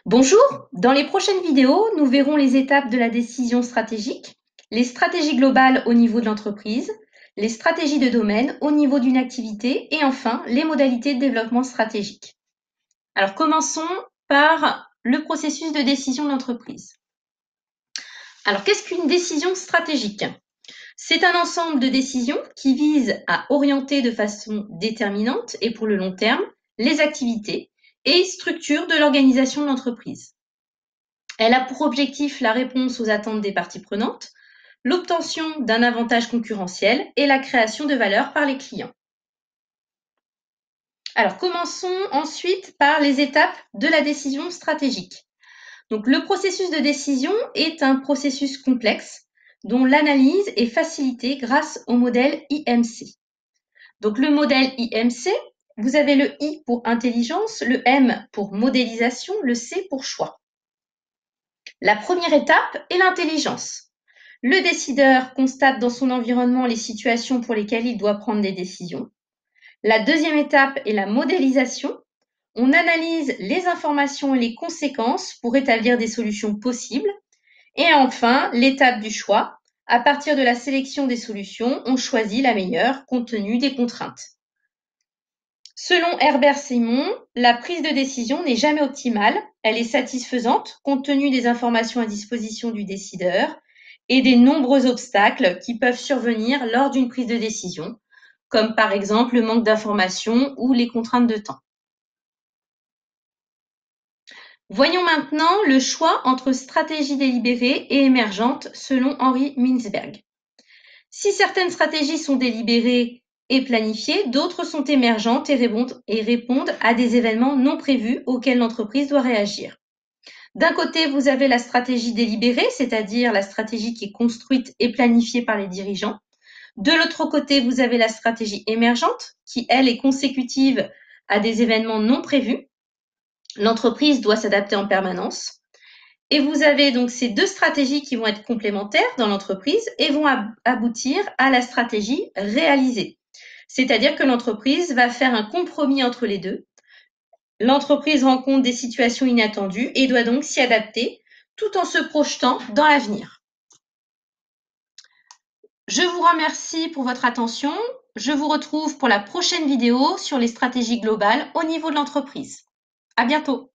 Bonjour, dans les prochaines vidéos, nous verrons les étapes de la décision stratégique, les stratégies globales au niveau de l'entreprise, les stratégies de domaine au niveau d'une activité et enfin les modalités de développement stratégique. Alors commençons par le processus de décision de l'entreprise. Alors qu'est-ce qu'une décision stratégique? C'est un ensemble de décisions qui visent à orienter de façon déterminante et pour le long terme les activités et structures de l'organisation de l'entreprise. Elle a pour objectif la réponse aux attentes des parties prenantes, l'obtention d'un avantage concurrentiel et la création de valeur par les clients. Alors commençons ensuite par les étapes de la décision stratégique. Donc le processus de décision est un processus complexe dont l'analyse est facilitée grâce au modèle IMC. Donc le modèle IMC, vous avez le I pour intelligence, le M pour modélisation, le C pour choix. La première étape est l'intelligence. Le décideur constate dans son environnement les situations pour lesquelles il doit prendre des décisions. La deuxième étape est la modélisation. On analyse les informations et les conséquences pour établir des solutions possibles. Et enfin, l'étape du choix. À partir de la sélection des solutions, on choisit la meilleure compte tenu des contraintes. Selon Herbert Simon, la prise de décision n'est jamais optimale, elle est satisfaisante compte tenu des informations à disposition du décideur et des nombreux obstacles qui peuvent survenir lors d'une prise de décision, comme par exemple le manque d'informations ou les contraintes de temps. Voyons maintenant le choix entre stratégie délibérée et émergente selon Henri Mintzberg. Si certaines stratégies sont délibérées et planifiées, d'autres sont émergentes et répondent à des événements non prévus auxquels l'entreprise doit réagir. D'un côté, vous avez la stratégie délibérée, c'est-à-dire la stratégie qui est construite et planifiée par les dirigeants. De l'autre côté, vous avez la stratégie émergente, qui, elle, est consécutive à des événements non prévus. L'entreprise doit s'adapter en permanence. Et vous avez donc ces deux stratégies qui vont être complémentaires dans l'entreprise et vont aboutir à la stratégie réalisée. C'est-à-dire que l'entreprise va faire un compromis entre les deux. L'entreprise rencontre des situations inattendues et doit donc s'y adapter tout en se projetant dans l'avenir. Je vous remercie pour votre attention. Je vous retrouve pour la prochaine vidéo sur les stratégies globales au niveau de l'entreprise. À bientôt.